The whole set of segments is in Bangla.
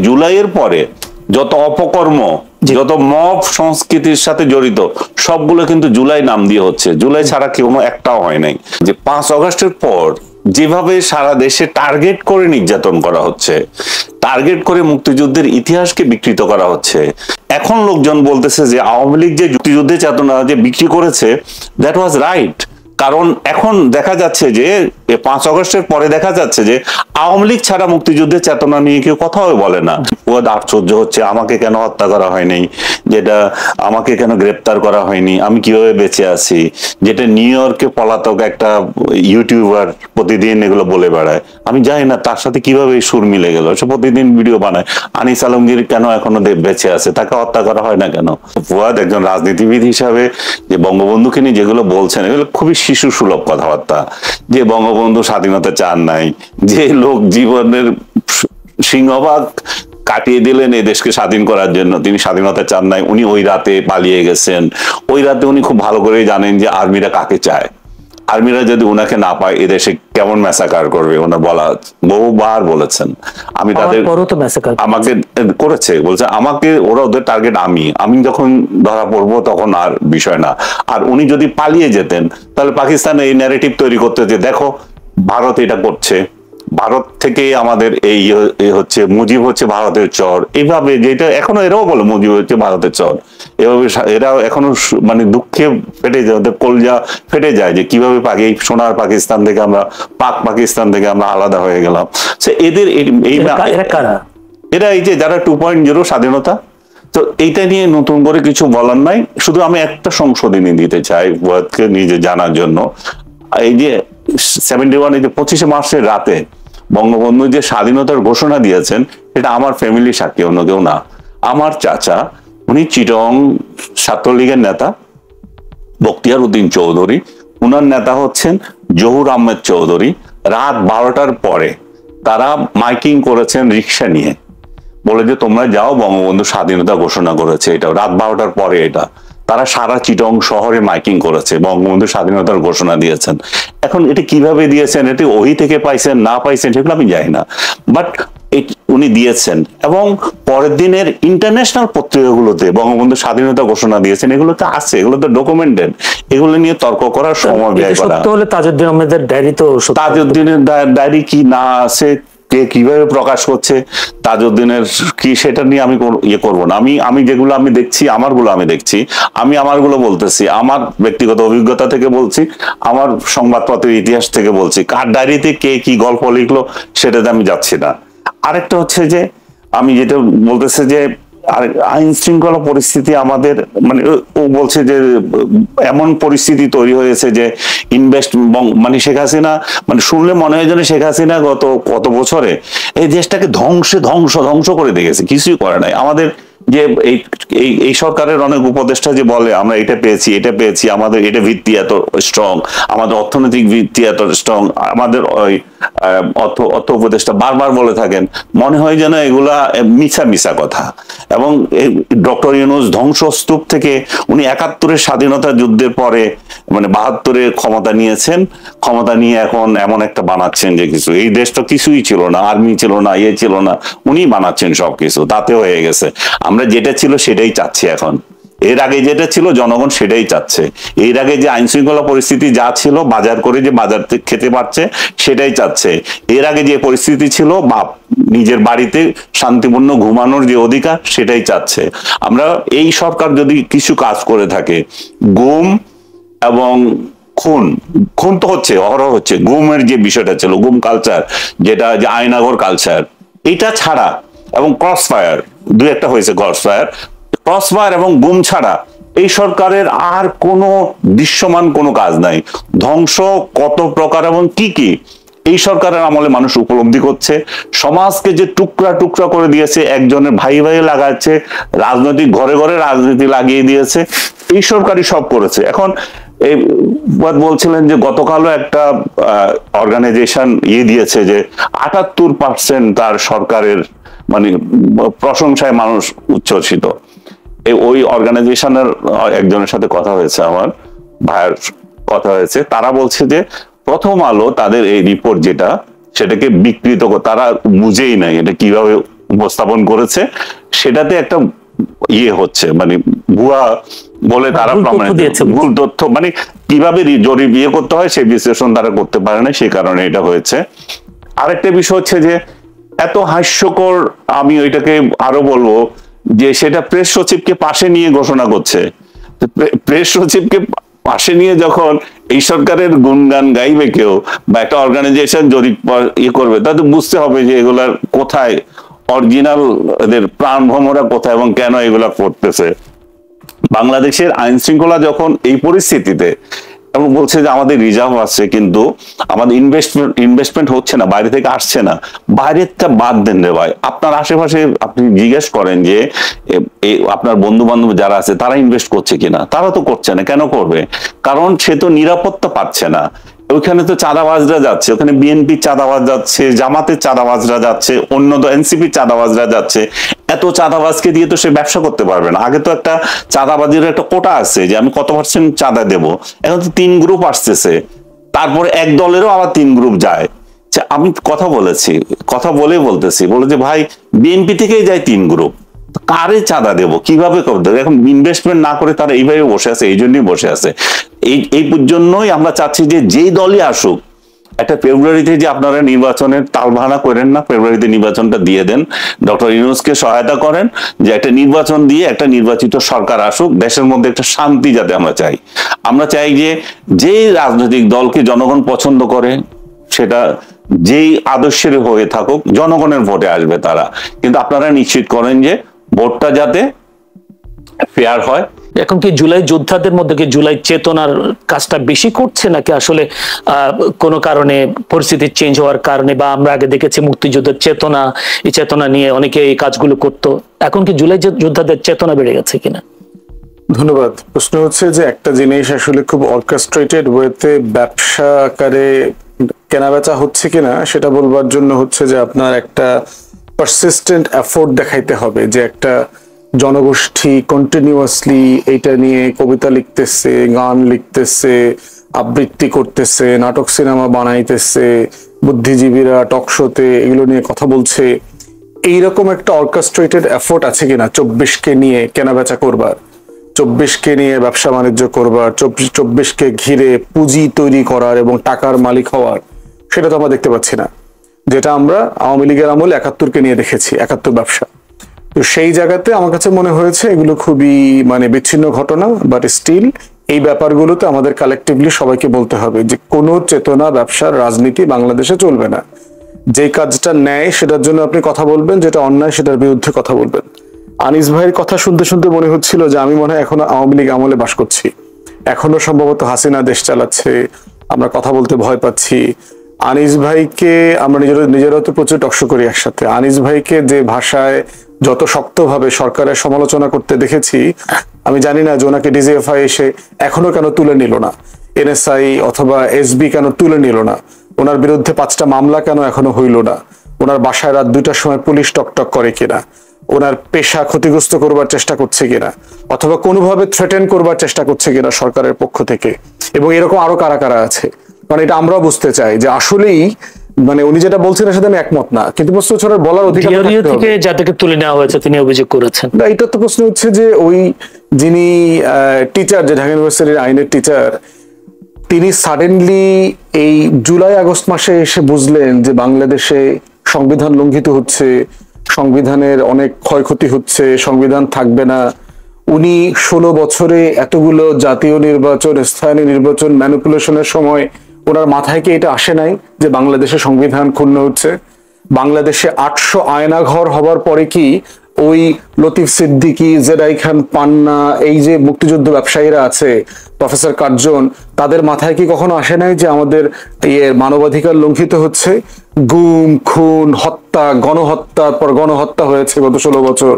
জুলাইয়ের পরে যত অপকর্ম, যত মব সংস্কৃতির সাথে জড়িত সবগুলো কিন্তু জুলাই নাম দিয়ে হচ্ছে। জুলাই ছাড়া কোনো একটাও হয় নাই। যে 5 আগস্টের পর যেভাবে সারা দেশে টার্গেট করে নির্যাতন করা হচ্ছে, টার্গেট করে মুক্তিযুদ্ধের ইতিহাসকে বিকৃত করা হচ্ছে। এখন লোকজন বলতেছে যে আওয়ামী লীগ যে মুক্তিযুদ্ধের চেতনা যে বিক্রি করেছে, দ্যাট ওয়াজ রাইট। কারণ এখন দেখা যাচ্ছে যে 5 আগস্টের পরে দেখা যাচ্ছে যে আওয়ামী লীগ ছাড়া মুক্তিযুদ্ধের চেতনা নিয়ে কেউ কথাও বলে না। আশ্চর্য হচ্ছে আমাকে কেন হত্যা করা হয়নি, যেটা আমাকে কেন গ্রেপ্তার করা হয়নি, আমি কিভাবে বেঁচে আছি, যেটা নিউ ইয়র্কে পলাতক একটা ইউটিউবার প্রতিদিন এগুলো বলে বেড়ায়। আমি জানি না তার সাথে কিভাবে এই সুর মিলে গেল। সে প্রতিদিন ভিডিও বানায়। আনিস আলমগীর কেন এখনো বেঁচে আছে, তাকে হত্যা করা হয় না কেন? ফুয়াদ একজন রাজনীতিবিদ হিসাবে যে বঙ্গবন্ধুকে নিয়ে যেগুলো বলছেন এগুলো খুবই শিশু সুলভ কথাবার্তা। যে বঙ্গবন্ধু স্বাধীনতা চান নাই, যে লোক জীবনের সিংহভাগ কাটিয়ে দিলেন এই দেশকে স্বাধীন করার জন্য, তিনি স্বাধীনতা চান নাই। উনি ওই রাতে পালিয়ে গেছেন। ওই রাতে উনি খুব ভালো করেই জানেন যে আর্মিরা কাকে চায়। আর্মিরা যদি উনাকে না পায় এদেশে কেমন ম্যাসাকার করবে ওনার বলা বহুবার বলেছেন। আমি তাদের আমাকে করেছে বলছে আমাকে ওরা ওদের টার্গেট আমি যখন ধরা পড়বো তখন আর বিষয় না। আর উনি যদি পালিয়ে যেতেন তাহলে পাকিস্তানে এই ন্যারেটিভ তৈরি করতে যে দেখো ভারত এটা করছে, ভারত থেকে আমাদের এই হচ্ছে মুজিব হচ্ছে ভারতের চর, এইভাবে যেটা এখনো এরাও বলে মুজিব হচ্ছে ভারতের চর। এভাবে এরাও এখনো মানে দুঃখে ফেটে যায়, ওদের কলজা ফেটে যায় যে কিভাবে সোনার পাকিস্তান থেকে আমরা পাকিস্তান থেকে আমরা আলাদা হয়ে গেলাম। সে এদের এরা এই যে যারা 2.0 স্বাধীনতা, তো এইটা নিয়ে নতুন করে কিছু বলার নাই। শুধু আমি একটা সংশোধনী দিতে চাই ওয়াদকে নিজে জানার জন্য। এই যে 71 এই যে 25শে মার্চের রাতে বঙ্গবন্ধু যে স্বাধীনতার ঘোষণা দিয়েছেন, এটা আমার ফ্যামিলি সাক্ষী, অন্য কেউ না। আমার চাচা উনি চিটং ছাত্রলীগের নেতা বখতিয়ার উদ্দিন চৌধুরী, উনার নেতা হচ্ছেন জহুর আহমেদ চৌধুরী। রাত 12টার পরে তারা মাইকিং করেছেন রিক্সা নিয়ে, বলে যে তোমরা যাও বঙ্গবন্ধু স্বাধীনতা ঘোষণা করেছে। এটা রাত 12টার পরে এটা তারা সারা চিটং শহরে মাইকিং করেছে, বঙ্গবন্ধু স্বাধীনতার ঘোষণা দিয়েছেন। এখন এটা কিভাবে দিয়েছেন, এটি ওহি থেকে পাইছেন না পাইছেন সেগুলো আমি জানি না, বাট উনি দিয়েছেন। এবং পরের দিনের ইন্টারন্যাশনাল পত্রিকাগুলোতে বঙ্গবন্ধু স্বাধীনতা ঘোষণা দিয়েছেন, এগুলো তো আছে, এগুলো তো ডকুমেন্টেড। এগুলো নিয়ে তর্ক করার সময় ব্যয় করা। তাজউদ্দিন আহমেদের ডায়েরি তো, তাজউদ্দিনের ডায়েরি কি না আছে, কে কিভাবে প্রকাশ করছে, তাজউদ্দিনের কি, সেটা নিয়ে আমি ইয়ে করবো না। আমি যেগুলো আমি দেখছি আমারগুলো আমি দেখছি, আমি আমারগুলো বলতেছি, আমার ব্যক্তিগত অভিজ্ঞতা থেকে বলছি, আমার সংবাদপত্রের ইতিহাস থেকে বলছি। কার ডায়েরিতে কে কি গল্প লিখলো সেটাতে আমি যাচ্ছি না। আরেকটা হচ্ছে যে আমি যেটা বলতেছে যে আর আইন শৃঙ্খলা পরিস্থিতি আমাদের মানে ও বলছে যে এমন পরিস্থিতি তৈরি হয়েছে যে মানে শেখ হাসিনা, মানে শুনলে মনে হয় যেন শেখ হাসিনা গত কত বছরে এই দেশটাকে ধ্বংস করে দিয়েছে, কিছুই করে নাই। আমাদের যে এই সরকারের অনেক উপদেষ্টা যে বলে আমরা এটা পেয়েছি, আমাদের এটা ভিত্তি এত স্ট্রং, আমাদের অর্থনৈতিক ভিত্তি এত স্ট্রং, আমাদের ওই অর্থ উপদেষ্টা বারবার বলে থাকেন, মনে হয় যেন এগুলা মিছা কথা। এবং ডক্টর ইউনূস ধ্বংসস্তূপ থেকে উনি 71-এর স্বাধীনতা যুদ্ধের পরে মানে 72-এ ক্ষমতা নিয়েছেন, ক্ষমতা নিয়ে এখন এমন একটা বানাচ্ছেন যে কিছু, এই দেশটা কিছুই ছিল না, আর্মি ছিল না, ইয়ে ছিল না, উনি বানাচ্ছেন সবকিছু, তাতে হয়ে গেছে। আমরা যেটা ছিল সেটাই চাচ্ছি এখন, এর আগে যেটা ছিল জনগণ সেটাই চাচ্ছে। এর আগে যে আইন শৃঙ্খলা পরিস্থিতি যা ছিল, বাজার করে যে বাজার থেকে খেতে পারছে সেটাই চাচ্ছে। এর আগে যে পরিস্থিতি ছিল নিজের বাড়িতে শান্তিপূর্ণ ঘুমানোর যে অধিকার সেটাই চাচ্ছে। আমরা এই সরকার যদি কিছু কাজ করে থাকে, গুম এবং খুন তো হচ্ছে, অহরহ হচ্ছে, গুমের যে বিষয়টা ছিল, গুম কালচার, যেটা যে আয়নাঘর কালচার, এটা ছাড়া এবং ক্রস ফায়ার, দুই একটা হয়েছে ক্রস ফায়ার এবং গুম ছাড়া এই সরকারের আর কোনো দৃশ্যমান কোনো কাজ নাই। ধ্বংস কত প্রকার এবং কি এই সরকারের আমলে মানুষ উপলব্ধি করছে। সমাজকে যে টুকরা করে দিয়েছে, একজনের ভাই লাগাচ্ছে, রাজনৈতিক ঘরে রাজনীতি লাগিয়ে দিয়েছে, এই সরকারই সব করেছে। এখন এই বলছিলেন যে গতকালও একটা অর্গানাইজেশন দিয়েছে যে 78% তার সরকারের মানে প্রশংসায় মানুষ উচ্ছ্বসিত। ওই অর্গানাইজেশনের একজনের সাথে কথা হয়েছে, আমার ভাইয়ের কথা হয়েছে, তারা বলছে যে প্রথম আলো তাদের এই রিপোর্ট যেটা, সেটাকে বিকৃত, তারা বুঝেই নাই এটা কিভাবে উপস্থাপন করেছে, সেটাতে একটা ইয়ে হচ্ছে, মানে ভুয়া বলে তারা ভুল তথ্য, মানে কিভাবে জরিপ ইয়ে করতে হয় সেই বিশ্লেষণ তারা করতে পারে না, সেই কারণে এটা হয়েছে। আরেকটা বিষয় হচ্ছে যে এত হাস্যকর, আমি ওইটাকে আরো বলবো যে সেটা প্রেস সচিবকে পাশে নিয়ে ঘোষণা করছে। প্রেস সচিবকে পাশে নিয়ে যখন এই সরকারের গুণগান গাইবে কেউ বা একটা অর্গানাইজেশন জরিপ ইয়ে করবে, তাদের বুঝতে হবে যে এগুলার কোথায় অরিজিনাল, এদের প্রাণ ভ্রমরা কোথায় এবং কেন এগুলা করতেছে। বাংলাদেশের আইন শৃঙ্খলা যখন এই পরিস্থিতিতে, এবং বলছে যে আমাদের রিজার্ভ আছে কিন্তু আমাদের ইনভেস্টমেন্ট হচ্ছে না, বাইরে থেকে আসছে না, বাইরেরটা বাদ দেন রে ভাই, আপনার আশেপাশে আপনি জিজ্ঞেস করেন যে আপনার বন্ধু বান্ধব যারা আছে তারা ইনভেস্ট করছে কিনা, তারা তো করছে না। কেন করবে? কারণ সে তো নিরাপত্তা পাচ্ছে না। ওইখানে তো চাঁদাবাজরা যাচ্ছে, ওখানে বিএনপি চাঁদাবাজ যাচ্ছে, জামাতের চাঁদাবাজরা যাচ্ছে, অন্য এনসিপি চাঁদাবাজরা যাচ্ছে। এত চাঁদাবাজকে দিয়ে তো সে ব্যবসা করতে পারবে না। আগে তো একটা চাঁদাবাজির একটা কোটা আছে যে আমি কত পার্সেন্ট চাঁদা দেব, এখন তো 3 গ্রুপ আসতেছে, তারপরে এক দলেরও আবার 3 গ্রুপ যায়। আমি কথা বলতেছি বলে যে ভাই বিএনপি থেকেই যায় 3 গ্রুপ, কারে চাঁদা দেব, কিভাবে করতে? এখন ইনভেস্টমেন্ট না করে তারা এইভাবে বসে আছে, এই জন্যই বসে আছে। এই জন্যই আমরা চাচ্ছি যে যেই দলই আসুক, একটা ফেব্রুয়ারিতে যে আপনারা নির্বাচনের তালবাহানা করেন না, ফেব্রুয়ারিতে নির্বাচনটা দিয়ে দেন, ডক্টর ইউনূসকে সহায়তা করেন যে একটা নির্বাচন দিয়ে একটা নির্বাচিত সরকার আসুক, দেশের মধ্যে একটা শান্তি যাতে আমরা চাই। আমরা চাই যে যেই রাজনৈতিক দলকে জনগণ পছন্দ করে, সেটা যেই আদর্শের হয়ে থাকুক, জনগণের ভোটে আসবে তারা, কিন্তু আপনারা নিশ্চিত করেন যে ভোটটা যাতে ফেয়ার হয়। এখন কি জুলাই যোদ্ধাদের মধ্যে কি জুলাই চেতনার কাজটা বেশি করছে, নাকি আসলে কোনো কারণে পরিস্থিতি চেঞ্জ হওয়ার কারণে, বা আমরা আগে দেখেছি মুক্তিযুদ্ধের চেতনা, এই চেতনা নিয়ে অনেকে এই কাজগুলো করতো, এখন কি জুলাই যোদ্ধাদের চেতনা বেড়ে গেছে কিনা? ধন্যবাদ। প্রশ্ন হচ্ছে যে একটা জিনিস আসলে খুব অর্কেস্ট্রেটেড ওয়েতে ব্যবসা আকারে কেনাবেচা হচ্ছে কিনা সেটা বলবার জন্য হচ্ছে যে আপনার একটা পারসিস্টেন্ট এফোর্ট দেখাইতে হবে, যে একটা জনগোষ্ঠী কন্টিনিউয়াসলি এইটা নিয়ে কবিতা লিখতেছে, গান লিখতেছে, আবৃত্তি করতেছে, নাটক সিনেমা বানাইতেছে, বুদ্ধিজীবীরা টক শোতে এগুলো নিয়ে কথা বলছে। এইরকম একটা অর্কেস্ট্রেটেড এফোর্ট আছে কিনা 24কে নিয়ে কেনাবেচা করবার, 24কে নিয়ে ব্যবসা বাণিজ্য করবার, 24কে ঘিরে পুঁজি তৈরি করার এবং টাকার মালিক হওয়ার, সেটা তো আমরা দেখতে পাচ্ছি না। যেটা আমরা আওয়ামী লীগের আমলে 71কে নিয়ে দেখেছি, 71 ব্যবসা। তো সেই জায়গাতে আমার কাছে মনে হয়েছে এগুলো খুবই বিচ্ছিন্ন ঘটনা, বাট স্টিল এই ব্যাপারগুলোতে আমাদের কালেকটিভলি সবাইকে বলতে হবে যে কোনো চেতনা ব্যবসার রাজনীতি বাংলাদেশে চলবে না। যে কাজটা ন্যায় সেটার জন্য আপনি কথা বলবেন, যেটা অন্যায় সেটার বিরুদ্ধে কথা বলবেন। আনিস ভাইয়ের কথা শুনতে শুনতে মনে হচ্ছিল যে আমি মনে হয় এখনো আওয়ামী লীগ আমলে বাস করছি, এখনো সম্ভবত হাসিনা দেশ চালাচ্ছে, আমরা কথা বলতে ভয় পাচ্ছি। আনিস ভাইকে আমরা নিজেরাও তো প্রচুর টকশো করি একসাথে। আনিস ভাইকে যে ভাষায় যত শক্তভাবে সরকারের সমালোচনা করতে দেখেছি, আমি জানি না যে ওনাকে ডিজিএফআই এসে এখনো কেন তুলে নিল না, এনএসআই অথবা এসবি কেন তুলে নিল না, ওনার বিরুদ্ধে 5টা মামলা কেন এখনো হইল না, ওনার বাসায় রাত 2টার সময় পুলিশ টকটক করে কিনা, ওনার পেশা ক্ষতিগ্রস্ত করবার চেষ্টা করছে কিনা, অথবা কোনোভাবে থ্রেটেন করবার চেষ্টা করছে কিনা সরকারের পক্ষ থেকে, এবং এরকম আরো কারা কারা আছে। এটা আমরাও বুঝতে চাই যে আসলেই উনি যেটা বলছেন এর সাথে আমি একমত না, কিন্তু প্রশ্ন হচ্ছে বলার অধিকার থেকে যাদেরকে তুলে নেওয়া হয়েছে তিনি অভিযোগ করেছেন। না, এটা তো প্রশ্ন হচ্ছে যে ওই যিনি টিচার, যে ঢাকা ইউনিভার্সিটির আইনের টিচার, তিনি সাডেনলি এই জুলাই আগস্ট মাসে এসে বুঝলেন যে বাংলাদেশে সংবিধান লঙ্ঘিত হচ্ছে, সংবিধানের অনেক ক্ষয়ক্ষতি হচ্ছে, সংবিধান থাকবে না। উনি 16 বছরে এতগুলো জাতীয় নির্বাচন, স্থানীয় নির্বাচন ম্যানিপুলেশনের সময় ওনার মাথায় কি এটা আসে নাই যে বাংলাদেশে সংবিধান ক্ষুণ্ণ হচ্ছে? বাংলাদেশে 800 আয়নাঘর হবার পরে কি ওই লতিফ সিদ্দিকী, জেরাই খান পান্না, এই যে মুক্তিযুদ্ধ ব্যবসায়ীরা আছে, প্রফেসর কার্জন, তাদের মাথায় কি কখনো আসে নাই যে আমাদের মানবাধিকার লঙ্ঘিত হচ্ছে? গুম, খুন, হত্যা, গণহত্যার পর গণহত্যা হয়েছে গত 16 বছর,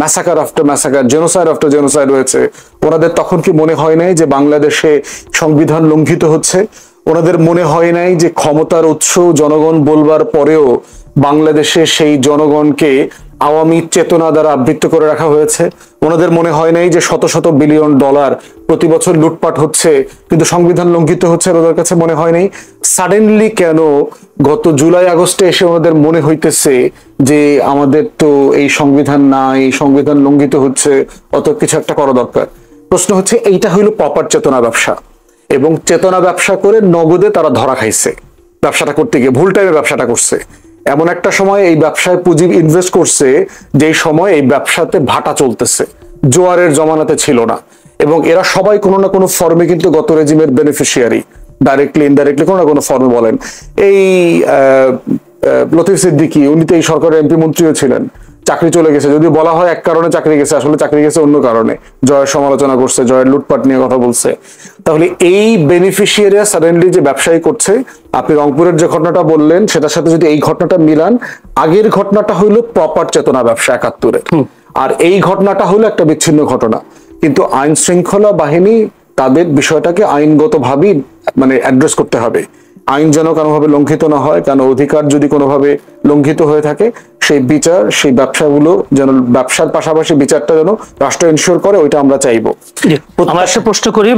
massacre after massacre, genocide after genocide হয়েছে। ওনাদের তখন কি মনে হয় নাই যে বাংলাদেশে সংবিধান লঙ্ঘিত হচ্ছে? ওনাদের মনে হয় নাই যে ক্ষমতার উৎস জনগণ বলবার পরেও বাংলাদেশে সেই জনগণকে আওয়ামী চেতনা দ্বারা আবৃত্ত করে রাখা হয়েছে। ওনাদের মনে হয় নাই যে শত শত বিলিয়ন ডলার প্রতি বছর লুটপাট হচ্ছে কিন্তু সংবিধান লঙ্ঘিত হচ্ছে, ওদের কাছে মনে হয় নাই। সাডেনলি কেন গত জুলাই আগস্টে এসে ওনাদের মনে হইতেছে যে আমাদের তো এই সংবিধান নাই, সংবিধান লঙ্ঘিত হচ্ছে, অত কিছু একটা করা দরকার। প্রশ্ন হচ্ছে এইটা হইলো প্রপার চেতনা ব্যবসা, এবং চেতনা ব্যবসা করে নগদে তারা ধরা খাইছে। ব্যবসাটা করতে গিয়ে ভুল টাইমে ব্যবসাটা করছে, এমন একটা সময় এই ব্যবসায় পুঁজি ইনভেস্ট করছে যেই সময় এই ব্যবসাতে ভাটা চলতেছে, জোয়ারের জমানাতে ছিল না। এবং এরা সবাই কোনো না কোনো ফর্মে কিন্তু গত রেজিমের বেনিফিশিয়ারি, ডাইরেক্টলি ইনডাইরেক্টলি কোনো না কোনো ফর্মে। বলেন এই লতিফ সিদ্দিকী, উনি তো এই সরকারের এমপি মন্ত্রীও ছিলেন, চাকরি চলে গেছে, যদি বলা হয় এক কারণে চাকরি গেছে, আসলে চাকরি গেছে অন্য কারণে। জয়ের সমালোচনা করছে, জয়ের লুটপাট নিয়ে কথা বলছে। তাহলে এই বেনিফিশিয়ারিরা সাডেনলি যে ব্যবসায়ী করছে, আপনি রংপুরের যে ঘটনাটা বললেন সেটার সাথে যদি এই ঘটনাটা মিলান, আগের ঘটনাটা হইলো প্রপার চেতনা ব্যবসা ৭১-এর, আর এই ঘটনাটা হলো একটা বিচ্ছিন্ন ঘটনা। কিন্তু আইন শৃঙ্খলা বাহিনী তাদের বিষয়টাকে আইনগতভাবেই মানে অ্যাড্রেস করতে হবে। আইন যেন কোনোভাবে লঙ্ঘিত না হয়, কারণ অধিকার যদি কোনোভাবে লঙ্ঘিত হয়ে থাকে, সেই বিচার, সেই ব্যবসাগুলো যেন, ব্যবসার পাশাপাশি বিচারটা যেন রাষ্ট্র ইনশিওর করে, ওইটা আমরা চাইবো। আমরা একটা প্রশ্ন করি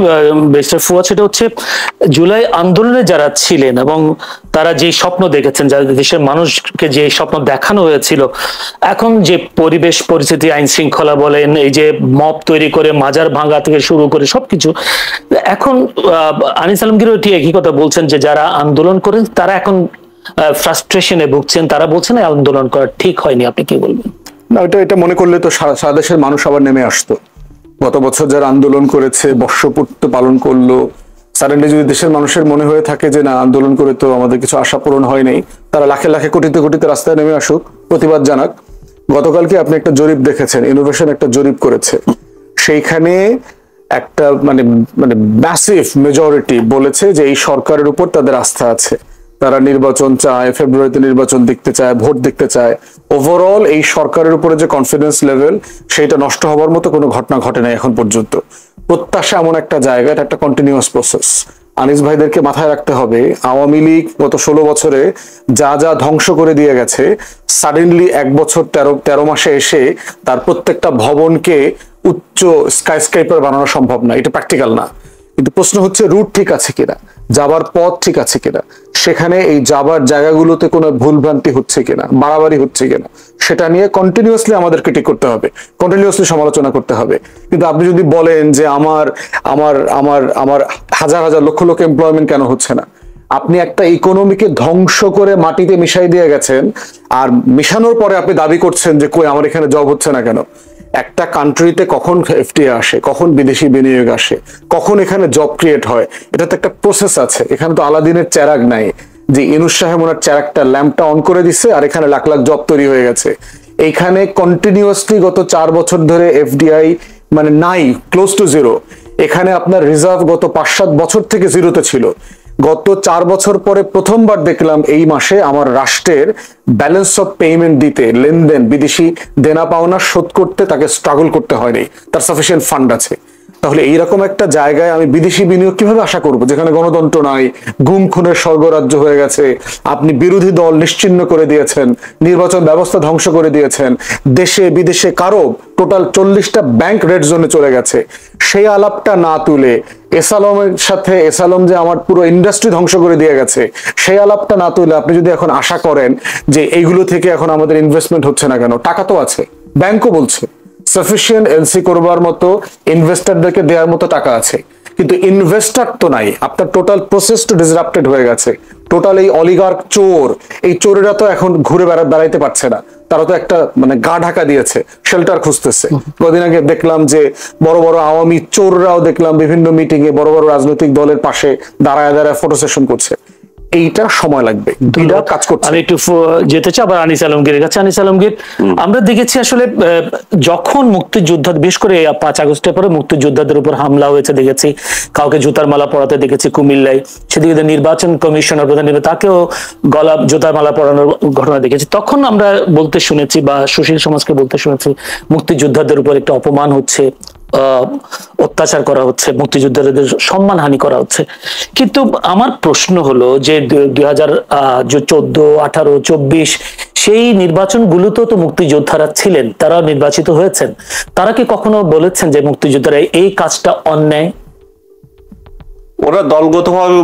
মিস্টার ফুয়াদ, সেটা হচ্ছে জুলাই আন্দোলনে যারা ছিলেন এবং তারা যে স্বপ্ন দেখেছেন, যারা দেশের মানুষকে যে স্বপ্ন দেখানো হয়েছিল, এখন যে পরিবেশ পরিস্থিতি, আইন শৃঙ্খলা বলেন, এই যে মব তৈরি করে মাজার ভাঙা থেকে শুরু করে সবকিছু, এখন আনিস আলমগীর ঠিক একই কথা বলছেন যে যারা আন্দোলন করেন তারা এখন ফ্রাস্ট্রেশনে ভুগছেন, তারা বলছেন আন্দোলন করা ঠিক হয়নি। আপনি কি বলবেন? না, এটা মনে করলে তো সারা দেশের মানুষ আবার নেমে আসতো। গত বছর যারা আন্দোলন করেছে, বর্ষপূর্তি পালন করলো, সাডেনলি যদি দেশের মানুষের মনে হয়ে থাকে যে না, আন্দোলন করে তো আমাদের কিছু আশা পূরণ হয় নাই, তারা লাখে লাখে কোটিতে কোটিতে রাস্তায় নেমে আসুক, প্রতিবাদ জানাক। গতকালকে আপনি একটা জরিপ দেখেছেন, ইনোভেশন একটা জরিপ করেছে, সেইখানে একটা মানে মানে ম্যাসিভ মেজরিটি বলেছে যে এই সরকারের উপর তাদের আস্থা আছে, তারা নির্বাচন চায়, ফেব্রুয়ারিতে নির্বাচন দেখতে চায়, ভোট দেখতে চায়। ওভারঅল এই সরকারের উপরে যে কনফিডেন্স লেভেল, সেইটা নষ্ট হওয়ার মতো কোনো ঘটনা ঘটে নাই এখন পর্যন্ত। প্রত্যাশা এমন একটা জায়গা, এটা একটা কন্টিনিউয়াস প্রসেস। আনিস ভাইদেরকে মাথায় রাখতে হবে, আওয়ামী লীগ গত 16 বছরে যা যা ধ্বংস করে দিয়ে গেছে, সাডেনলি 1 বছর 13 মাসে এসে তার প্রত্যেকটা ভবনকে উচ্চ স্কাইস্ক্রাইপার বানানো সম্ভব না, এটা প্র্যাকটিক্যাল না। কিন্তু প্রশ্ন হচ্ছে রুট ঠিক আছে কিনা, যাবার পথ ঠিক আছে কিনা, সেখানে এই যাবার জায়গাগুলোতে কোনো ভুলভ্রান্তি হচ্ছে কিনা, বাড়াবাড়ি হচ্ছে কিনা, সেটা নিয়ে কন্টিনিউয়াসলি আমাদের ক্রিটিক করতে হবে, কন্টিনিউয়াসলি সমালোচনা করতে হবে। কিন্তু আপনি যদি বলেন যে আমার আমার আমার আমার হাজার হাজার লক্ষ লক্ষ এমপ্লয়মেন্ট কেন হচ্ছে না, আপনি একটা ইকোনমিকে ধ্বংস করে মাটিতে মিশাই দিয়ে গেছেন, আর মিশানোর পরে আপনি দাবি করছেন যে কই আমার এখানে জব হচ্ছে না কেন। একটা কান্ট্রিতে কখন এফটিআই আসে, কখন বিদেশি বিনিয়োগ আসে, কখন এখানে জব ক্রিয়েট হয়, এটা তো একটা প্রসেস আছে। এখানে তো আলাদিনের চেরাগ নাই যে ইনুস সাহেব ওনার চেরাগটা, ল্যাম্পটা অন করে দিচ্ছে আর এখানে লাখ লাখ জব তৈরি হয়ে গেছে। এইখানে কন্টিনিউয়াসলি গত 4 বছর ধরে এফডিআই মানে নাই, ক্লোজ টু জিরো। এখানে আপনার রিজার্ভ গত 5-7 বছর থেকে জিরোতে ছিল। গত 4 বছর পরে প্রথমবার দেখলাম এই মাসে আমার রাষ্ট্রের ব্যালেন্স অফ পেমেন্ট দিতে, লেনদেন, বিদেশি দেনা পাওনা শোধ করতে তাকে স্ট্রাগল করতে হয়নি, তার সাফিসিয়েন্ট ফান্ড আছে। তাহলে এইরকম একটা জায়গায় আমি বিদেশি বিনিয়োগ কিভাবে আশা করবো, যেখানে গণতন্ত্র নাই, গুম খুনের স্বর্গরাজ্য হয়ে গেছে, আপনি বিরোধী দল নিশ্চিহ্ন করে দিয়েছেন, নির্বাচন ব্যবস্থা ধ্বংস করে দিয়েছেন, দেশে বিদেশে কারো টোটাল 40টা ব্যাংক রেড জোনে চলে গেছে। সেই আলাপটা না তুলে এসালমের সাথে, এসালম যে আমার পুরো ইন্ডাস্ট্রি ধ্বংস করে দিয়ে গেছে, সেই আলাপটা না তুলে আপনি যদি এখন আশা করেন যে এইগুলো থেকে এখন আমাদের ইনভেস্টমেন্ট হচ্ছে না কেন, টাকা তো আছে, ব্যাংকও বলছে সাফিসিয়েন্ট এলসি করবার মতো, ইনভেস্টরদেরকে দেওয়ার মতো টাকা আছে, কিন্তু ইনভেস্টর তো নাই। আপনার টোটাল প্রসেস তো ডিসরাপ্টেড হয়ে গেছে। টোটাল এই অলিগার্ক চোর, এই চোরেরা তো এখন ঘুরে বেড়াইতে পারছে না, তারা তো একটা মানে গা ঢাকা দিয়েছে, শেল্টার খুঁজতেছে। কদিন আগে দেখলাম যে বড় বড় আওয়ামী চোররাও দেখলাম বিভিন্ন মিটিং এ বড় বড় রাজনৈতিক দলের পাশে দাঁড়ায় দাঁড়ায় ফটো সেশন করছে। এইটা সময় লাগবে, কাজ করছে। আমি একটু যেতে চাই আবার আনিস আলমগীরের কাছে। আনিস আলমগীর, আমরা দেখেছি আসলে যখন মুক্তিযোদ্ধা, বিশেষ করে 5 আগস্টের পরে মুক্তিযোদ্ধাদের উপর হামলা হয়েছে, দেখেছি কাউকে জুতার মালা পরাতে দেখেছি কুমিল্লায়, সেদিকে নির্বাচন কমিশনার প্রধান তাকেও গলা জুতার মালা পরানোর ঘটনা দেখেছি। তখন আমরা বলতে শুনেছি বা সুশীল সমাজকে বলতে শুনেছি মুক্তিযোদ্ধাদের উপর একটা অপমান হচ্ছে, অত্যাচার করা হচ্ছে, মুক্তিযোদ্ধাদের সম্মানহানি করা হচ্ছে। কিন্তু আমার প্রশ্ন হলো যে 2014, 18, 24 সেই নির্বাচনগুলোতেও তো মুক্তিযোদ্ধারা ছিলেন, তারা নির্বাচিত হয়েছেন। তারা কি কখনো বলেছেন যে মুক্তিযোদ্ধারা এই কাজটা অন্যায়? ওরা দলগতভাবে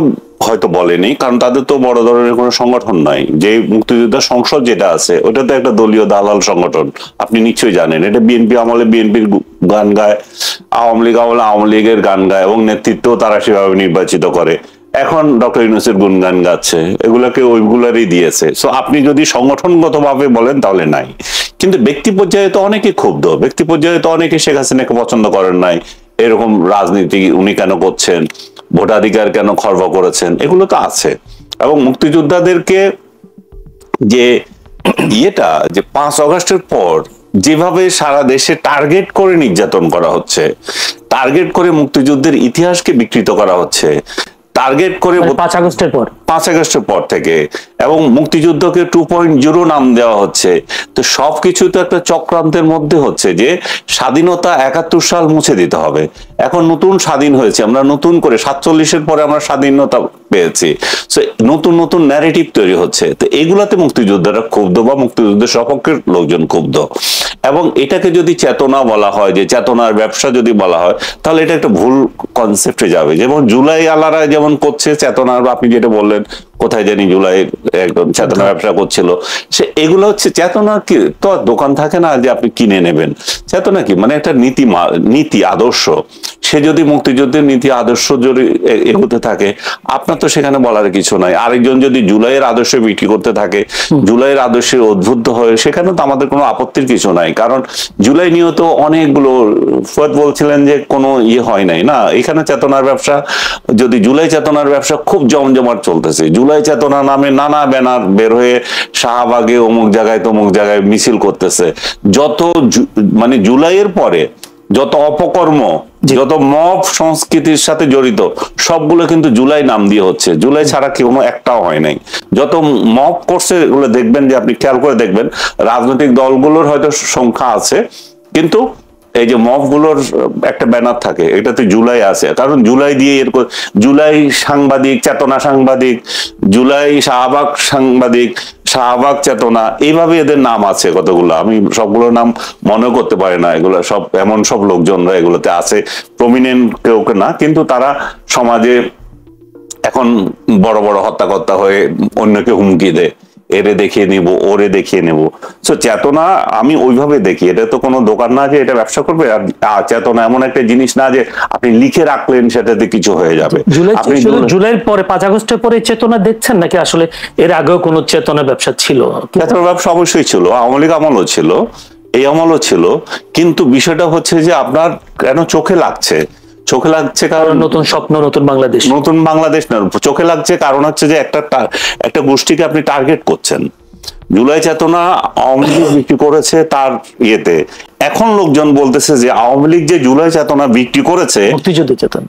হয়তো বলেনি, কারণ তাদের তো বড় ধরনের কোনো সংগঠন নাই। যে মুক্তিযোদ্ধা সংসদ যেটা আছে ওটা তো একটা দলীয় দালাল সংগঠন, আপনি নিশ্চয়ই জানেন। এটা বিএনপি আমলে বিএনপির গান গায়, আওয়ামী লীগ আমলে আওয়ামী লীগের গান গায়, এবং নেতৃত্ব তারা সেভাবে নির্বাচিত করে। এখন ডক্টর ইউনূসের গুণগান গাচ্ছে, এগুলাকে ওইগুলারই দিয়েছে। সো আপনি যদি সংগঠনগতভাবে বলেন তাহলে নাই, কিন্তু ব্যক্তি পর্যায়ে তো অনেকে ক্ষুব্ধ, ব্যক্তি পর্যায়ে তো অনেকে শেখ হাসিনাকে পছন্দ করেন নাই। এরকম রাজনীতি উনি কেন করছেন, ভোটাধিকার কেন খর্ব করেছেন, এগুলো তো আছে। এবং মুক্তিযোদ্ধাদেরকে যে ইয়েটা যে 5 আগস্টের পর যেভাবে সারা দেশে টার্গেট করে নির্যাতন করা হচ্ছে, টার্গেট করে মুক্তিযুদ্ধের ইতিহাসকে বিকৃত করা হচ্ছে, টার্গেট করে 5 আগস্টের পর 5 আগস্টের পর থেকে, এবং মুক্তিযুদ্ধকে 2.0 নাম দেওয়া হচ্ছে। তো সবকিছু তো একটা চক্রান্তের মধ্যে হচ্ছে যে স্বাধীনতা 71 সাল মুছে দিতে হবে। এখন নতুন স্বাধীন হয়েছে, আমরা নতুন করে 47-এর পরে আমরা স্বাধীনতা পেয়েছি। নতুন নতুন ন্যারেটিভ তৈরি হচ্ছে। তো এগুলাতে মুক্তিযোদ্ধারা ক্ষুব্ধ, বা মুক্তিযুদ্ধের সপক্ষের লোকজন ক্ষুব্ধ। এবং এটাকে যদি চেতনা বলা হয়, যে চেতনার ব্যবসা যদি বলা হয়, তাহলে এটা একটা ভুল কনসেপ্টে যাবে। যেমন জুলাই আলারা যেমন করছে চেতনার, আপনি যেটা বললেন কোথায় জানি জুলাই একদম চেতনা ব্যবসা করছিল, সে এগুলো হচ্ছে চেতনা। কি তো দোকান থাকে না যে আপনি কিনে নেবেন? চেতনা কি মানে একটা নীতি আদর্শ। সে যদি মুক্তিযুদ্ধের নীতি আদর্শ যদি এগোতে থাকে, আপনার তো সেখানে বলার কিছু নাই। আরেকজন যদি জুলাইয়ের আদর্শে বিক্রি করতে থাকে, জুলাইয়ের আদর্শে উদ্বুদ্ধ হয়ে, সেখানে তো আমাদের কোনো আপত্তির কিছু নাই। কারণ জুলাই নিয়েও তো অনেকগুলো, ফুয়াদ বলছিলেন যে কোনো ইয়ে হয় নাই না, এখানে চেতনার ব্যবসা। যদি জুলাই চেতনার ব্যবসা খুব জমজমাট চলতেছে, জুলাই চেতনা নামে নানা ব্যানার বের হয়ে শাহবাগে অমুক জায়গায় তমুক জায়গায় মিছিল করতেছে। যত মানে জুলাইয়ের পরে যত অপকর্ম, যত মব সংস্কৃতির সাথে জড়িত, সবগুলো কিন্তু জুলাই নাম দিয়ে হচ্ছে। জুলাই ছাড়া কোনো একটাও হয় নাই। যত মব করছে এগুলো দেখবেন, যে আপনি খেয়াল করে দেখবেন, রাজনৈতিক দলগুলোর হয়তো সংখ্যা আছে, কিন্তু এই যে মব গুলোর একটা ব্যানার থাকে, এটাতে জুলাই আছে। কারণ জুলাই দিয়ে জুলাই সাংবাদিক, চেতনা সাংবাদিক, জুলাই শাহবাগ সাংবাদিক, শাহবাগ চেতনা, এইভাবে এদের নাম আছে কতগুলো। আমি সবগুলোর নাম মনে করতে পারি না। এগুলো সব এমন সব লোকজনরা এগুলোতে আছে, প্রমিনেন্ট কেউ না, কিন্তু তারা সমাজে এখন বড় বড় হত্যাকর্তা হয়ে অন্যকে হুমকি দেয়, এরে দেখিয়ে নিব, ওরে দেখিয়ে নেব। সো চেতনা আমি ওইভাবে দেখি, এটা তো কোনো দোকান না যে এটা ব্যবসা করবে। আর চেতনা এমন একটা জিনিস না যে আপনি লিখে রাখলেন সেটাতে কিছু হয়ে যাবে। জুলাইয়ের পরে 5 আগস্টের পরে চেতনা দেখছেন নাকি আসলে এর আগেও কোনো চেতনা ব্যবসা ছিল? চেতনা ব্যবসা অবশ্যই ছিল, আওয়ামী লীগ আমলও ছিল, এই আমলও ছিল। কিন্তু বিষয়টা হচ্ছে যে আপনার কেন চোখে লাগছে? চোখে লাগছে কারণ নতুন স্বপ্ন, নতুন বাংলাদেশ। নতুন বাংলাদেশ না, চোখে লাগছে কারণ হচ্ছে যে একটা গোষ্ঠীকে আপনি টার্গেট করছেন। জুলাই চেতনা আওয়ামী লীগ বিক্রি করেছে তার ইয়েতে। এখন লোকজন বলতেছে যে আওয়ামী লীগ যে জুলাই চেতনা বিক্রি করেছে,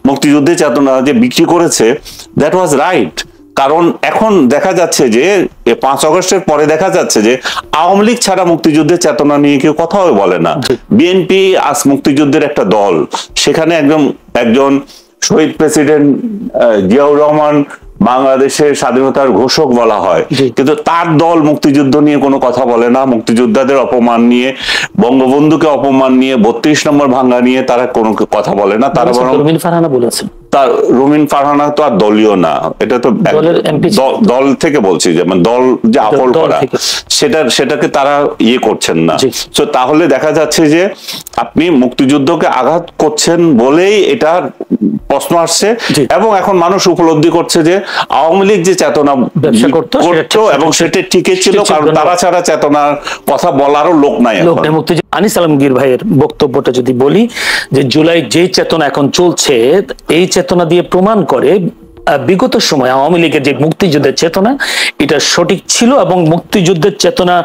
মুক্তিযুদ্ধের চেতনা যে বিক্রি করেছে, দ্যাট ওয়াজ রাইট। কারণ এখন দেখা যাচ্ছে যে 5 আগস্টের পরে দেখা যাচ্ছে যে আওয়ামী লীগ ছাড়া মুক্তিযুদ্ধের চেতনা নিয়ে কেউ কথাও বলে না। বিএনপি আজ মুক্তিযুদ্ধের একটা দল, সেখানে একজন শহীদ প্রেসিডেন্ট জিয়াউর রহমান বাংলাদেশের স্বাধীনতার ঘোষক বলা হয়, কিন্তু তার দল মুক্তিযুদ্ধ নিয়ে কোনো কথা বলে না। মুক্তিযোদ্ধাদের অপমান নিয়ে, বঙ্গবন্ধুকে অপমান নিয়ে, 32 নম্বর ভাঙ্গা নিয়ে তারা কোনো কথা বলে না। তারা বরং রুমিন ফারহানা বলেছেন, তার রুমিন ফারহানা তো আর দলীয় না, এটা তো দল থেকে বলছি, যেমন দল যে আপল করা, সেটাকে তারা ইয়ে করছেন না। তো তাহলে দেখা যাচ্ছে যে আপনি মুক্তিযুদ্ধকে আঘাত করছেন বলেই এটার প্রশ্ন আসছে। এবং এখন মানুষ উপলব্ধি করছে যে আওয়ামী লীগ যে চেতনা ব্যবসা করতো এবং সেটা টিকে ছিল, কারণ তারা ছাড়া চেতনার কথা বলারও লোক নাই। আনিস আলমগীর ভাইয়ের বক্তব্যটা যদি বলি, যে জুলাই যে চেতনা এখন চলছে, এই চেতনা দিয়ে প্রমাণ করে বিগত সময় আওয়ামী লীগের যে মুক্তিযুদ্ধের চেতনা, এটা সঠিক ছিল। এবং মুক্তিযুদ্ধের চেতনা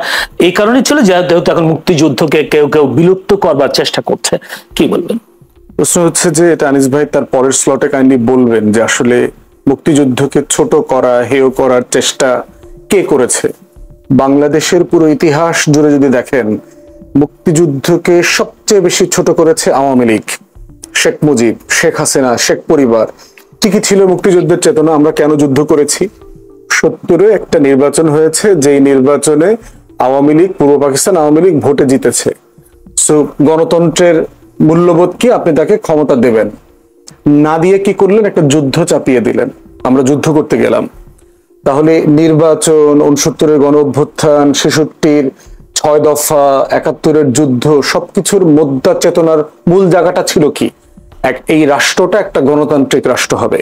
এই কারণে ছিল যেহেতু এখন মুক্তিযুদ্ধকে কেউ কেউ বিলুপ্ত করবার চেষ্টা করছে। কি বলবেন? প্রশ্ন হচ্ছে যে এটা আনিস ভাই তার পরের স্লটে কাইন্ডলি বলবেন যে আসলে মুক্তিযুদ্ধকে ছোট করা, হেয় করার চেষ্টা কে করেছে? বাংলাদেশের পুরো ইতিহাস জুড়ে যদি দেখেন, মুক্তিযুদ্ধকে সবচেয়ে বেশি ছোট করেছে আওয়ামী লীগ। 20 বছর 25 বছর 30 বছর ধরে মুক্তিযুদ্ধ চলছে, কিন্তু মুক্তিযুদ্ধকে শেখ মুজিব, শেখ হাসিনা, শেখ পরিবার, ঠিকই ছিল মুক্তিযুদ্ধের চেতনা। আমরা কেন যুদ্ধ করেছি? 70-এ একটা নির্বাচন হয়েছে, যেই নির্বাচনে আওয়ামী লীগ, পূর্ব পাকিস্তান আওয়ামী লীগ ভোটে জিতেছে। সো গণতন্ত্রের মূল্যবোধ কি? আপনি তাকে ক্ষমতা দেবেন, না দিয়ে কি করলেন? একটা যুদ্ধ চাপিয়ে দিলেন, আমরা যুদ্ধ করতে গেলাম। তাহলে নির্বাচন, 69-এর গণ অভ্যুত্থান, 66-র 6 দফা, 71-এর যুদ্ধ, সবকিছুর মুদ্রা চেতনার মূল জায়গাটা ছিল কি? এই রাষ্ট্রটা একটা গণতান্ত্রিক রাষ্ট্র হবে।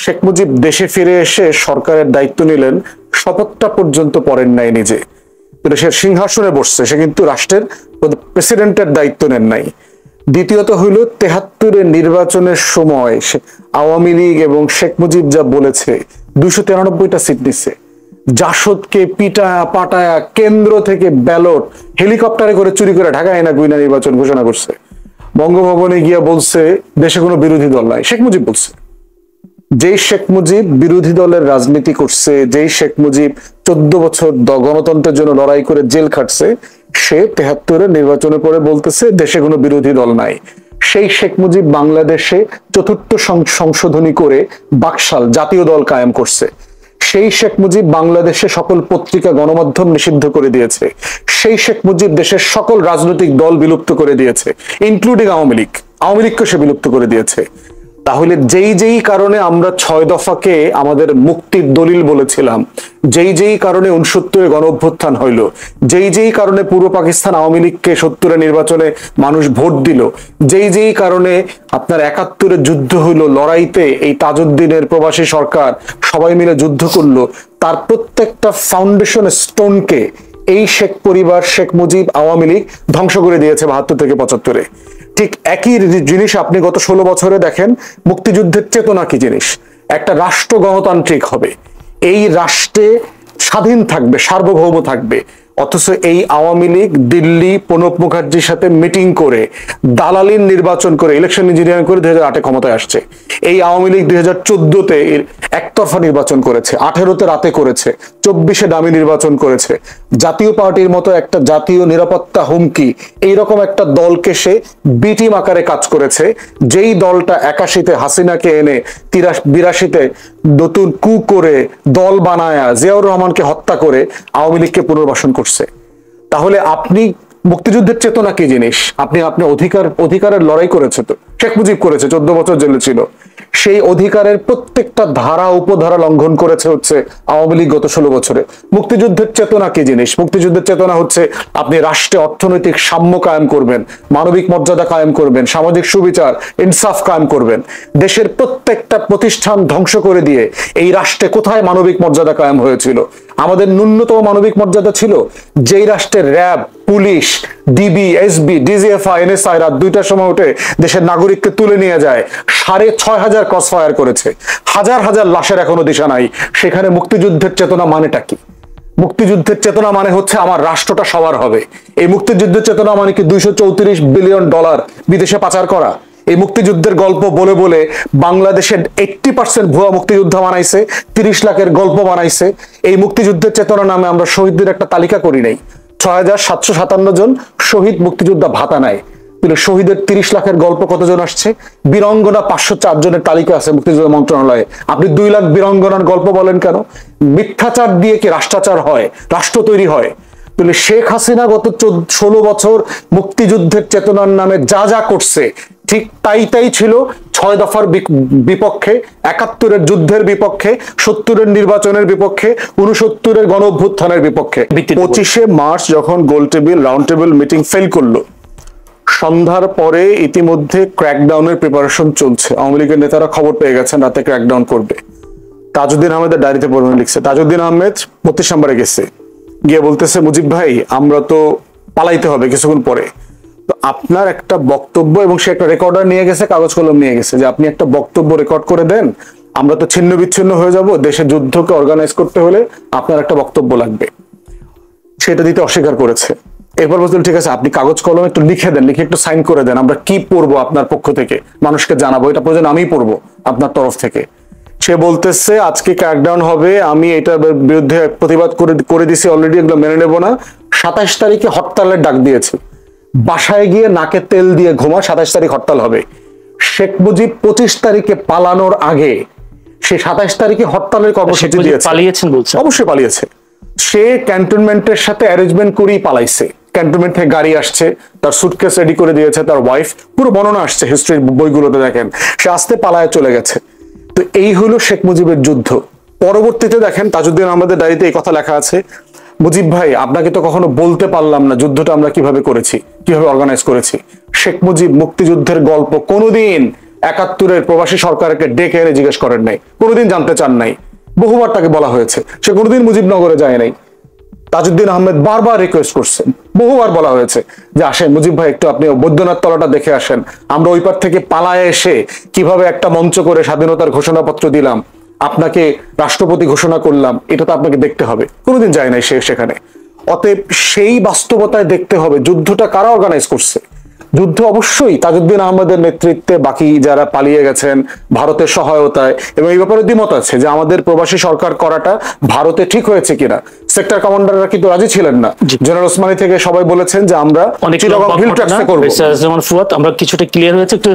শেখ মুজিব দেশে ফিরে এসে সরকারের দায়িত্ব নিলেন, শপথটা পর্যন্ত পড়েন নাই নিজে, কিন্তু সে সিংহাসনে বসছে, সে কিন্তু রাষ্ট্রের প্রেসিডেন্টের দায়িত্ব নেন নাই। দ্বিতীয়ত হইল 73-এর নির্বাচনের সময় আওয়ামী লীগ এবং শেখ মুজিব যা বলেছে, 293টা সিট নিচ্ছে। জাসদকে পিটায়া পাটায়া কেন্দ্র থেকে ব্যালট হেলিকপ্টারে করে চুরি করে ঢাকা আইনা গুইনা নির্বাচন ঘোষণা করছে। বঙ্গভবনে গিয়া বলছে দেশে কোনো বিরোধী দল নাই, শেখ মুজিব বলছে। যেই শেখ মুজিব বিরোধী দলের রাজনীতি করছে, যেই শেখ মুজিব 14 বছর গণতন্ত্রের জন্য লড়াই করে জেল খাটছে, সে 73-এর নির্বাচনের পরে বলতেছে দেশে কোনো বিরোধী দল নাই। সেই শেখ মুজিব বাংলাদেশে 4র্থ সংশোধনী করে বাকশাল জাতীয় দল কায়েম করছে। সেই শেখ মুজিব বাংলাদেশে সকল পত্রিকা গণমাধ্যম নিষিদ্ধ করে দিয়েছে। সেই শেখ মুজিব দেশের সকল রাজনৈতিক দল বিলুপ্ত করে দিয়েছে, ইনক্লুডিং আওয়ামী লীগ। আওয়ামী লীগকে সে বিলুপ্ত করে দিয়েছে। তাহলে যেই কারণে আমরা 6 দফাকে আমাদের মুক্তির দলিল বলেছিলাম, যেই কারণে 69-এ গণ অভ্যুত্থান হইল, যেই কারণে পূর্ব পাকিস্তান আওয়ামী লীগকে 70-এর নির্বাচনে মানুষ ভোট দিল, যেই কারণে আপনার 71-এর যুদ্ধ হইল, লড়াইতে এই তাজউদ্দিনের প্রবাসী সরকার সবাই মিলে যুদ্ধ করলো, তার প্রত্যেকটা ফাউন্ডেশন স্টোনকে এই শেখ পরিবার, শেখ মুজিব, আওয়ামী লীগ ধ্বংস করে দিয়েছে 72 থেকে 75-এ। ঠিক একই জিনিস আপনি গত 16 বছরে দেখেন। মুক্তিযুদ্ধের চেতনা কি জিনিস? একটা রাষ্ট্র গণতান্ত্রিক হবে, এই রাষ্ট্রে স্বাধীন থাকবে, সার্বভৌম থাকবে। অথচ এই আওয়ামী লীগ দিল্লি প্রণব মুখার্জির সাথে মিটিং করে, দালালির নির্বাচন করে, ইলেকশন ইঞ্জিনিয়ারিং করে 2008-এ ক্ষমতায় আসছে। এই আওয়ামী লীগ 2014-তে একতরফা নির্বাচন করেছে, 18-তে রাতে করেছে, 24-এ দামি নির্বাচন করেছে। জাতীয় পার্টির মতো একটা জাতীয় নিরাপত্তা হুমকি, এইরকম একটা দলকে সে বি টিম আকারে কাজ করেছে। যেই দলটা 81-তে হাসিনাকে এনে 82-তে নতুন কু করে দল বানায়া জিয়াউর রহমানকে হত্যা করে আওয়ামী লীগকে পুনর্বাসন করছে। তাহলে আপনি মুক্তিযুদ্ধের চেতনা কি জিনিস? আপনি অধিকারের লড়াই করেছে, তো শেখ মুজিব করেছে, 14 বছর জেলে ছিল। সেই অধিকারের প্রত্যেকটা ধারা উপধারা লঙ্ঘন করেছে হচ্ছে আওয়ামী লীগ গত 16 বছরে। মুক্তিযুদ্ধের চেতনা কি জিনিস? মুক্তিযুদ্ধের চেতনা হচ্ছে আপনি রাষ্ট্রে অর্থনৈতিক সাম্য কায়েম করবেন, মানবিক মর্যাদা কায়েম করবেন, সামাজিক সুবিচার ইনসাফ কায়েম করবেন। দেশের প্রত্যেকটা প্রতিষ্ঠান ধ্বংস করে দিয়ে এই রাষ্ট্রে কোথায় মানবিক মর্যাদা কায়েম হয়েছিল? আমাদের ন্যূনতম মানবিক মর্যাদা ছিল যেই রাষ্ট্রের RAB, police, DB, SB, DGFI, NSI রাত 2টার সময় উঠে দেশের নাগরিককে তুলে নিয়ে যায়, 6,500 ক্রস ফায়ার করেছে, হাজার হাজার লাশের এখনো দিশা নাই। সেখানে মুক্তিযুদ্ধের চেতনা মানেটা কি? মুক্তিযুদ্ধের চেতনা মানে হচ্ছে আমার রাষ্ট্রটা সবার হবে। এই মুক্তিযুদ্ধের চেতনা মানে কি 234 বিলিয়ন ডলার বিদেশে পাচার করা? এই মুক্তিযুদ্ধের গল্প বলে বলে বাংলাদেশের 80% ভুয়া মুক্তিযোদ্ধা বানাইছে, 30 লাখের গল্প বানাইছে। এই মুক্তিযুদ্ধের চেতনা নামে আমরা শহীদদের একটা তালিকা করি নাই। 6,757 জন শহীদ মুক্তিযোদ্ধা ভাতা নেয়, কিন্তু শহীদের 30 লাখের গল্প কতজন আসছে? বীরঙ্গনা 504 জনের তালিকা আছে মুক্তিযোদ্ধা মন্ত্রণালয়ে। আপনি 2 লাখ বীরঙ্গনার গল্প বলেন কেন? মিথ্যাচার দিয়ে কি রাষ্ট্রাচার হয়? রাষ্ট্র তৈরি হয়? তাহলে শেখ হাসিনা গত 16 বছর মুক্তিযুদ্ধের চেতনার নামে যা করছে, ঠিক তাই ছিল 6 দফার বিপক্ষে, 71-এর যুদ্ধের বিপক্ষে, 70-এর নির্বাচনের বিপক্ষে, 69-এর গণ অভ্যুত্থানের বিপক্ষে। 25শে মার্চ যখন গোল table, round table meeting fail করলো, সন্ধ্যার পরে ইতিমধ্যে ক্র্যাকডাউনের প্রিপারেশন চলছে। আওয়ামী লীগের নেতারা খবর পেয়ে গেছেন রাতে ক্র্যাকডাউন করবে। তাজউদ্দিন আহমেদের ডায়েরিতে পড়বেন লিখছে, তাজউদ্দিন আহমেদ 32 নম্বরে গেছে, গিয়ে বলতেছে মুজিব ভাই আমরা তো পালাইতে হবে কিছুক্ষণ পরে, তো আপনার একটা বক্তব্য, এবং সে একটা রেকর্ডার নিয়ে গেছে, কাগজ কলম নিয়ে গেছে, যে আপনি একটা বক্তব্য রেকর্ড করে দেন, আমরা তো ছিন্ন বিচ্ছিন্ন হয়ে যাব, দেশের যুদ্ধকে অর্গানাইজ করতে হলে আপনার একটা বক্তব্য লাগবে। সেটা দিতে অস্বীকার করেছে। এরপর বলতেন ঠিক আছে আপনি কাগজ কলম একটু লিখে দেন, লিখে একটু সাইন করে দেন, আমরা কি পড়বো আপনার পক্ষ থেকে, মানুষকে জানাবো, এটা প্রয়োজন আমি পড়বো আপনার তরফ থেকে। সে বলতেছে আজকে ক্র্যাকডাউন হবে, আমি এটার বিরুদ্ধে প্রতিবাদ করে দিছি অলরেডি, এগুলো মেনে নেবো না। 27 তারিখে হরতালের ডাক দিয়েছে, বাসায় গিয়ে নাকে তেল দিয়ে ঘুমা, 27 তারিখ হরতাল হবে। শেখ মুজিব 25 তারিখে পালানোর আগে সে 27 তারিখে হরতালের কর্মসূচি দিয়েছে। পালিয়েছেন বলছেন? অবশ্যই পালিয়েছে। সে ক্যান্টনমেন্টের সাথে অ্যারেঞ্জমেন্ট করেই পালাইছে। ক্যান্টনমেন্ট থেকে গাড়ি আসছে, তার সুটকেস রেডি করে দিয়েছে তার ওয়াইফ, পুরো বর্ণনা আসছে হিস্ট্রির বইগুলোতে, দেখেন সে আস্তে পালায় চলে গেছে। তো এই হলো শেখ মুজিবের যুদ্ধ। পরবর্তীতে দেখেন তাজউদ্দিন আহমেদের ডায়েরিতে এই কথা লেখা আছে, মুজিব ভাই আপনাকে তো কখনো বলতে পারলাম না যুদ্ধটা আমরা কিভাবে করেছি, কিভাবে অর্গানাইজ করেছি। শেখ মুজিব মুক্তিযুদ্ধের গল্প কোনোদিন 71-এর প্রবাসী সরকারকে ডেকে এনে জিজ্ঞেস করেন নাই, কোনোদিন জানতে চান নাই। বহুবার তাকে বলা হয়েছে, সে কোনোদিন মুজিবনগরে যায় নাই। তাজউদ্দিন আহমেদ বারবার রিকোয়েস্ট করছেন, বহুবার বলা হয়েছে যে আসেন মুজিব ভাই একটু আপনি বৈদ্যনাথ তলাটা দেখে আসেন, আমরা ওই পার থেকে পালায় এসে কিভাবে একটা মঞ্চ করে স্বাধীনতার ঘোষণাপত্র দিলাম, আপনাকে রাষ্ট্রপতি ঘোষণা করলাম, এটা তো আপনাকে দেখতে হবে। কোনোদিন যায় নাই সে সেখানে। অতএব সেই বাস্তবতায় দেখতে হবে যুদ্ধটা কারা অর্গানাইজ করছে। যুদ্ধ অবশ্যই তাজউদ্দিন আহমেদের নেতৃত্বে, বাকি যারা পালিয়ে গেছেন ভারতের সহায়তায়, এবং এই ব্যাপারে দ্বিমত আছে যে আমাদের প্রবাসী সরকার করাটা ভারতে ঠিক হয়েছে কিনা। সেক্টর কমান্ডাররা কিন্তু রাজি ছিলেন না। জেনারেল ওসমানী থেকে সবাই বলেছেন যে আমরা চিটাগং হিল ট্র্যাক্সে করব। যেমন ফুয়াদ, আমরা কিছুটা ক্লিয়ার হয়েছে একটু।